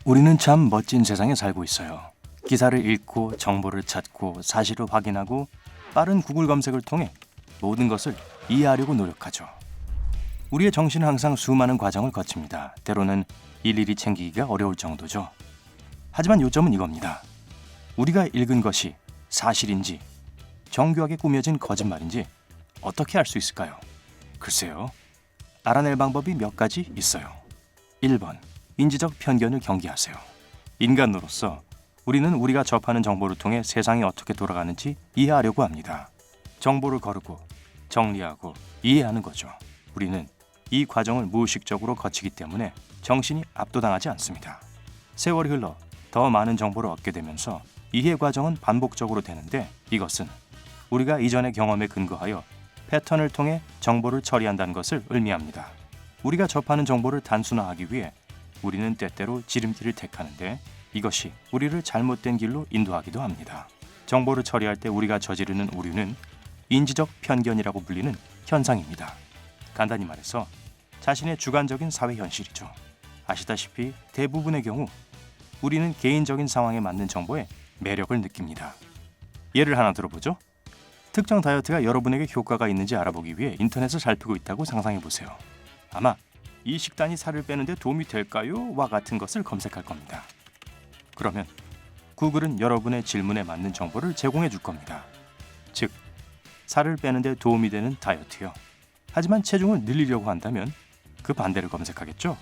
우리는 참 멋진 세상에 살고 있어요. 기사를 읽고 정보를 찾고 사실을 확인하고 빠른 구글 검색을 통해 모든 것을 이해하려고 노력하죠. 우리의 정신은 항상 수많은 과정을 거칩니다. 때로는 일일이 챙기기가 어려울 정도죠. 하지만 요점은 이겁니다. 우리가 읽은 것이 사실인지 정교하게 꾸며진 거짓말인지 어떻게 알 수 있을까요? 글쎄요. 알아낼 방법이 몇 가지 있어요. 1번. 인지적 편견을 경계하세요. 인간으로서 우리는 우리가 접하는 정보를 통해 세상이 어떻게 돌아가는지 이해하려고 합니다. 정보를 거르고 정리하고 이해하는 거죠. 우리는 이 과정을 무의식적으로 거치기 때문에 정신이 압도당하지 않습니다. 세월이 흘러 더 많은 정보를 얻게 되면서 이해 과정은 반복적으로 되는데 이것은 우리가 이전의 경험에 근거하여 패턴을 통해 정보를 처리한다는 것을 의미합니다. 우리가 접하는 정보를 단순화하기 위해 우리는 때때로 지름길을 택하는데 이것이 우리를 잘못된 길로 인도하기도 합니다. 정보를 처리할 때 우리가 저지르는 오류는 인지적 편견이라고 불리는 현상입니다. 간단히 말해서 자신의 주관적인 사회 현실이죠. 아시다시피 대부분의 경우 우리는 개인적인 상황에 맞는 정보에 매력을 느낍니다. 예를 하나 들어보죠. 특정 다이어트가 여러분에게 효과가 있는지 알아보기 위해 인터넷을 살피고 있다고 상상해 보세요. 아마 이 식단이 살을 빼는데 도움이 될까요? 와 같은 것을 검색할 겁니다. 그러면 구글은 여러분의 질문에 맞는 정보를 제공해 줄 겁니다. 즉, 살을 빼는데 도움이 되는 다이어트요. 하지만 체중을 늘리려고 한다면 그 반대를 검색하겠죠?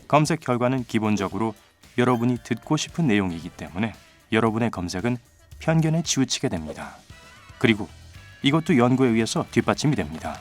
검색 결과는 기본적으로 여러분이 듣고 싶은 내용이기 때문에 여러분의 검색은 편견에 치우치게 됩니다. 그리고 이것도 연구에 의해서 뒷받침이 됩니다.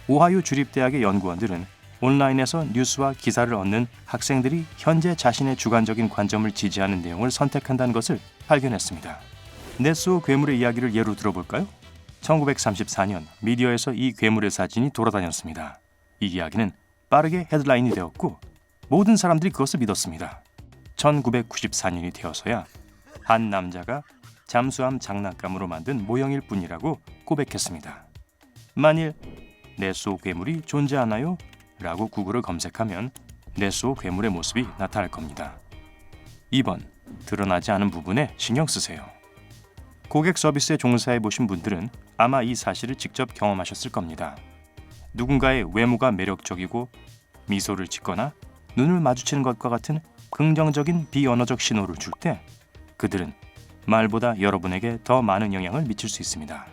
오하이오 주립대학의 연구원들은 온라인에서 뉴스와 기사를 얻는 학생들이 현재 자신의 주관적인 관점을 지지하는 내용을 선택한다는 것을 발견했습니다. 네스호 괴물의 이야기를 예로 들어볼까요? 1934년 미디어에서 이 괴물의 사진이 돌아다녔습니다. 이 이야기는 빠르게 헤드라인이 되었고 모든 사람들이 그것을 믿었습니다. 1994년이 되어서야 한 남자가 잠수함 장난감으로 만든 모형일 뿐이라고 고백했습니다. 만일 네스호 괴물이 존재하나요? 라고 구글을 검색하면 네스호 괴물의 모습이 나타날 겁니다. 2번. 드러나지 않은 부분에 신경 쓰세요. 고객 서비스에 종사해 보신 분들은 아마 이 사실을 직접 경험하셨을 겁니다. 누군가의 외모가 매력적이고 미소를 짓거나 눈을 마주치는 것과 같은 긍정적인 비언어적 신호를 줄 때 그들은 말보다 여러분에게 더 많은 영향을 미칠 수 있습니다.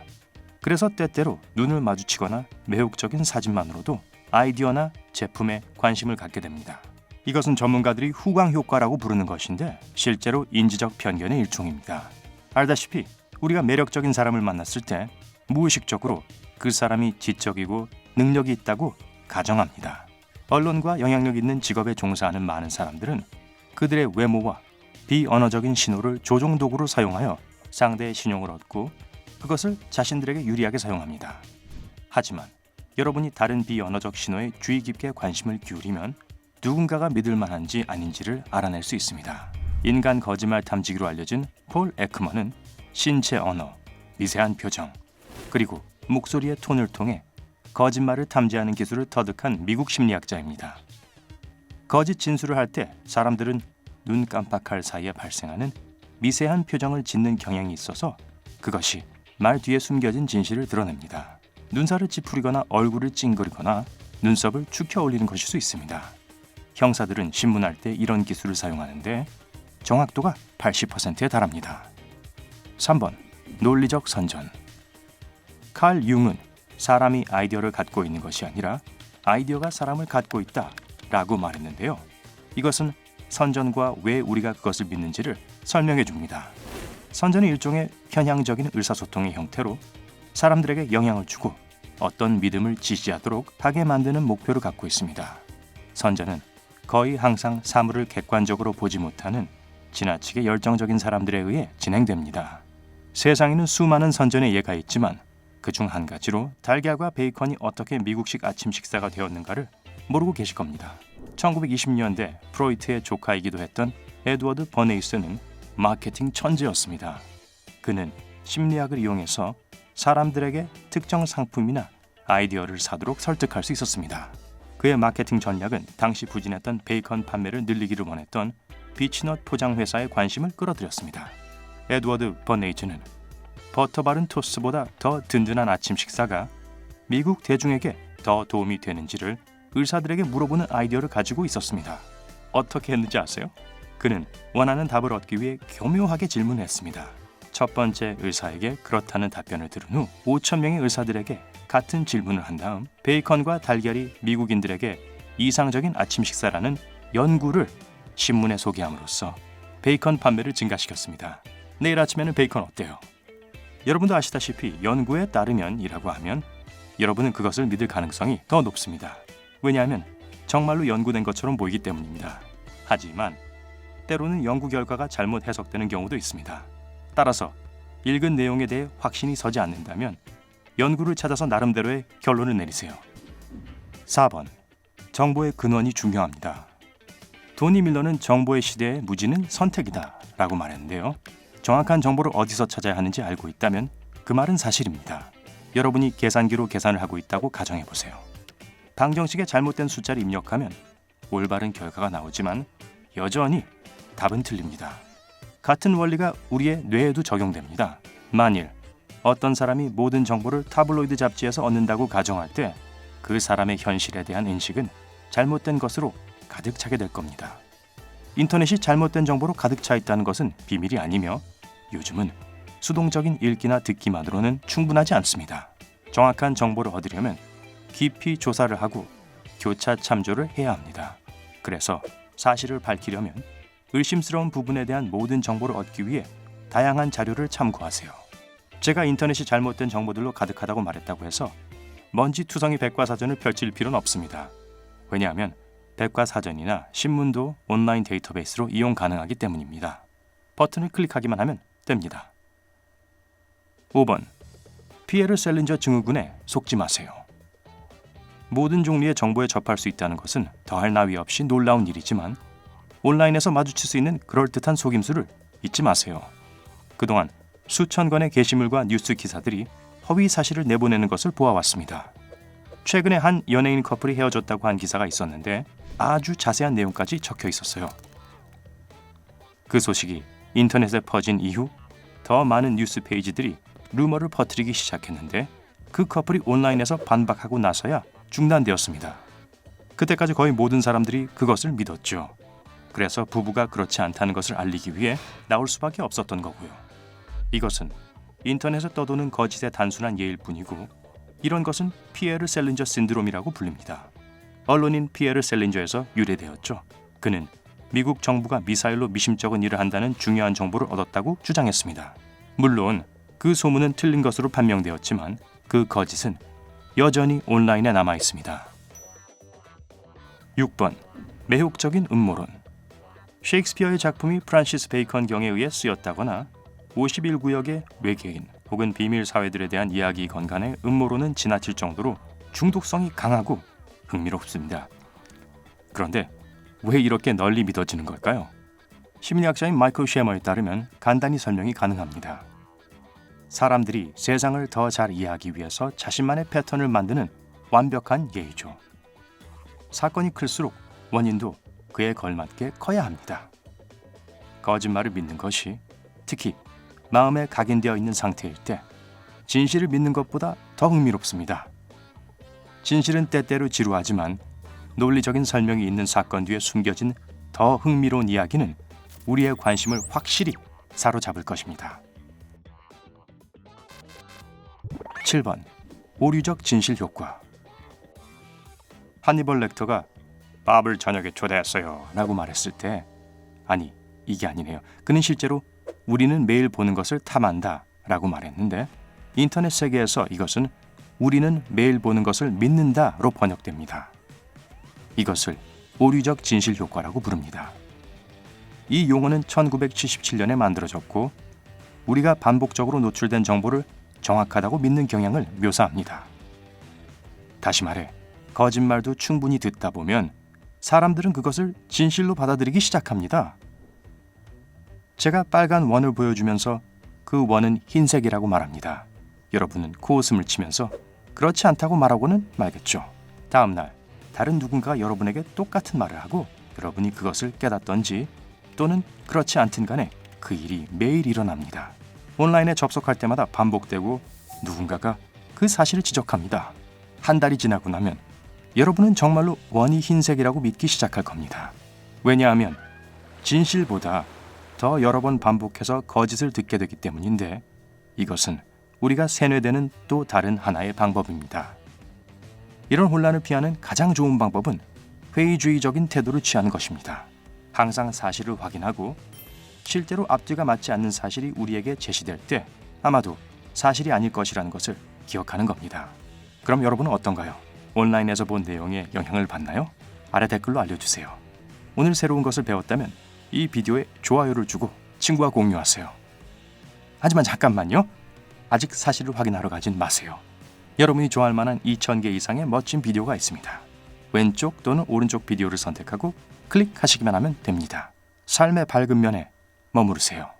그래서 때때로 눈을 마주치거나 매혹적인 사진만으로도 아이디어나 제품에 관심을 갖게 됩니다. 이것은 전문가들이 후광 효과라고 부르는 것인데 실제로 인지적 편견의 일종입니다. 알다시피 우리가 매력적인 사람을 만났을 때 무의식적으로 그 사람이 지적이고 능력이 있다고 가정합니다. 언론과 영향력 있는 직업에 종사하는 많은 사람들은 그들의 외모와 비언어적인 신호를 조종 도구로 사용하여 상대의 신용을 얻고 그것을 자신들에게 유리하게 사용합니다. 하지만 여러분이 다른 비언어적 신호에 주의 깊게 관심을 기울이면 누군가가 믿을 만한지 아닌지를 알아낼 수 있습니다. 인간 거짓말 탐지기로 알려진 폴 에크먼은 신체 언어, 미세한 표정, 그리고 목소리의 톤을 통해 거짓말을 탐지하는 기술을 터득한 미국 심리학자입니다. 거짓 진술을 할 때 사람들은 눈 깜빡할 사이에 발생하는 미세한 표정을 짓는 경향이 있어서 그것이 말 뒤에 숨겨진 진실을 드러냅니다. 눈살을 찌푸리거나 얼굴을 찡그리거나 눈썹을 축혀 올리는 것일 수 있습니다. 형사들은 신문할 때 이런 기술을 사용하는데 정확도가 80%에 달합니다. 3번. 논리적 선전. 칼 융은 사람이 아이디어를 갖고 있는 것이 아니라 아이디어가 사람을 갖고 있다 라고 말했는데요. 이것은 선전과 왜 우리가 그것을 믿는지를 설명해 줍니다. 선전은 일종의 편향적인 의사소통의 형태로 사람들에게 영향을 주고 어떤 믿음을 지지하도록 하게 만드는 목표를 갖고 있습니다. 선전은 거의 항상 사물을 객관적으로 보지 못하는 지나치게 열정적인 사람들에 의해 진행됩니다. 세상에는 수많은 선전의 예가 있지만 그중 한 가지로 달걀과 베이컨이 어떻게 미국식 아침 식사가 되었는가를 모르고 계실 겁니다. 1920년대 프로이트의 조카이기도 했던 에드워드 버네이스는 마케팅 천재였습니다. 그는 심리학을 이용해서 사람들에게 특정 상품이나 아이디어를 사도록 설득할 수 있었습니다. 그의 마케팅 전략은 당시 부진했던 베이컨 판매를 늘리기를 원했던 비치넛 포장 회사의 관심을 끌어들였습니다. 에드워드 버네이츠는 버터 바른 토스트보다 더 든든한 아침 식사가 미국 대중에게 더 도움이 되는지를 의사들에게 물어보는 아이디어를 가지고 있었습니다. 어떻게 했는지 아세요? 그는 원하는 답을 얻기 위해 교묘하게 질문했습니다. 첫 번째 의사에게 그렇다는 답변을 들은 후 5,000명의 의사들에게 같은 질문을 한 다음 베이컨과 달걀이 미국인들에게 이상적인 아침 식사라는 연구를 신문에 소개함으로써 베이컨 판매를 증가시켰습니다. 내일 아침에는 베이컨 어때요? 여러분도 아시다시피 연구에 따르면이라고 하면 여러분은 그것을 믿을 가능성이 더 높습니다. 왜냐하면 정말로 연구된 것처럼 보이기 때문입니다. 하지만 때로는 연구 결과가 잘못 해석되는 경우도 있습니다. 따라서 읽은 내용에 대해 확신이 서지 않는다면 연구를 찾아서 나름대로의 결론을 내리세요. 4번. 정보의 근원이 중요합니다. 토니 밀러는 정보의 시대의 무지는 선택이다 라고 말했는데요. 정확한 정보를 어디서 찾아야 하는지 알고 있다면 그 말은 사실입니다. 여러분이 계산기로 계산을 하고 있다고 가정해보세요. 방정식에 잘못된 숫자를 입력하면 올바른 결과가 나오지만 여전히 답은 틀립니다. 같은 원리가 우리의 뇌에도 적용됩니다. 만일 어떤 사람이 모든 정보를 타블로이드 잡지에서 얻는다고 가정할 때 그 사람의 현실에 대한 인식은 잘못된 것으로 가득 차게 될 겁니다. 인터넷이 잘못된 정보로 가득 차 있다는 것은 비밀이 아니며 요즘은 수동적인 읽기나 듣기만으로는 충분하지 않습니다. 정확한 정보를 얻으려면 깊이 조사를 하고 교차 참조를 해야 합니다. 그래서 사실을 밝히려면 의심스러운 부분에 대한 모든 정보를 얻기 위해 다양한 자료를 참고하세요. 제가 인터넷이 잘못된 정보들로 가득하다고 말했다고 해서 먼지투성이 백과사전을 펼칠 필요는 없습니다. 왜냐하면 백과사전이나 신문도 온라인 데이터베이스로 이용 가능하기 때문입니다. 버튼을 클릭하기만 하면 됩니다. 5번. 피에르 셀린저 증후군에 속지 마세요. 모든 종류의 정보에 접할 수 있다는 것은 더할 나위 없이 놀라운 일이지만 온라인에서 마주칠 수 있는 그럴듯한 속임수를 잊지 마세요. 그동안 수천 건의 게시물과 뉴스 기사들이 허위 사실을 내보내는 것을 보아왔습니다. 최근에 한 연예인 커플이 헤어졌다고 한 기사가 있었는데 아주 자세한 내용까지 적혀 있었어요. 그 소식이 인터넷에 퍼진 이후 더 많은 뉴스 페이지들이 루머를 퍼뜨리기 시작했는데 그 커플이 온라인에서 반박하고 나서야 중단되었습니다. 그때까지 거의 모든 사람들이 그것을 믿었죠. 그래서 부부가 그렇지 않다는 것을 알리기 위해 나올 수밖에 없었던 거고요. 이것은 인터넷에 떠도는 거짓의 단순한 예일 뿐이고 이런 것은 피에르 셀린저 신드롬이라고 불립니다. 언론인 피에르 셀린저에서 유래되었죠. 그는 미국 정부가 미사일로 미심쩍은 일을 한다는 중요한 정보를 얻었다고 주장했습니다. 물론 그 소문은 틀린 것으로 판명되었지만 그 거짓은 여전히 온라인에 남아 있습니다. 6번. 매혹적인 음모론. 셰익스피어의 작품이 프란시스 베이컨 경에 의해 쓰였다거나 51구역의 외계인 혹은 비밀 사회들에 대한 이야기 건간의 음모론은 지나칠 정도로 중독성이 강하고 흥미롭습니다. 그런데 왜 이렇게 널리 믿어지는 걸까요? 심리학자인 마이클 셰머에 따르면 간단히 설명이 가능합니다. 사람들이 세상을 더 잘 이해하기 위해서 자신만의 패턴을 만드는 완벽한 예의죠. 사건이 클수록 원인도 그에 걸맞게 커야 합니다. 거짓말을 믿는 것이 특히 마음에 각인되어 있는 상태일 때 진실을 믿는 것보다 더 흥미롭습니다. 진실은 때때로 지루하지만 논리적인 설명이 있는 사건 뒤에 숨겨진 더 흥미로운 이야기는 우리의 관심을 확실히 사로잡을 것입니다. 7번. 오류적 진실 효과. 하니벌 렉터가 밥을 저녁에 초대했어요 라고 말했을 때 아니 이게 아니네요. 그는 실제로 우리는 매일 보는 것을 탐한다 라고 말했는데 인터넷 세계에서 이것은 우리는 매일 보는 것을 믿는다로 번역됩니다. 이것을 오류적 진실 효과라고 부릅니다. 이 용어는 1977년에 만들어졌고 우리가 반복적으로 노출된 정보를 정확하다고 믿는 경향을 묘사합니다. 다시 말해 거짓말도 충분히 듣다 보면 사람들은 그것을 진실로 받아들이기 시작합니다. 제가 빨간 원을 보여주면서 그 원은 흰색이라고 말합니다. 여러분은 코웃음을 치면서 그렇지 않다고 말하고는 말겠죠. 다음 날 다른 누군가가 여러분에게 똑같은 말을 하고 여러분이 그것을 깨닫던지 또는 그렇지 않든 간에 그 일이 매일 일어납니다. 온라인에 접속할 때마다 반복되고 누군가가 그 사실을 지적합니다. 한 달이 지나고 나면 여러분은 정말로 원이 흰색이라고 믿기 시작할 겁니다. 왜냐하면 진실보다 더 여러 번 반복해서 거짓을 듣게 되기 때문인데 이것은 우리가 세뇌되는 또 다른 하나의 방법입니다. 이런 혼란을 피하는 가장 좋은 방법은 회의주의적인 태도를 취하는 것입니다. 항상 사실을 확인하고 실제로 앞뒤가 맞지 않는 사실이 우리에게 제시될 때 아마도 사실이 아닐 것이라는 것을 기억하는 겁니다. 그럼 여러분은 어떤가요? 온라인에서 본 내용에 영향을 받나요? 아래 댓글로 알려주세요. 오늘 새로운 것을 배웠다면 이 비디오에 좋아요를 주고 친구와 공유하세요. 하지만 잠깐만요. 아직 사실을 확인하러 가진 마세요. 여러분이 좋아할 만한 2,000개 이상의 멋진 비디오가 있습니다. 왼쪽 또는 오른쪽 비디오를 선택하고 클릭하시기만 하면 됩니다. 삶의 밝은 면에 머무르세요.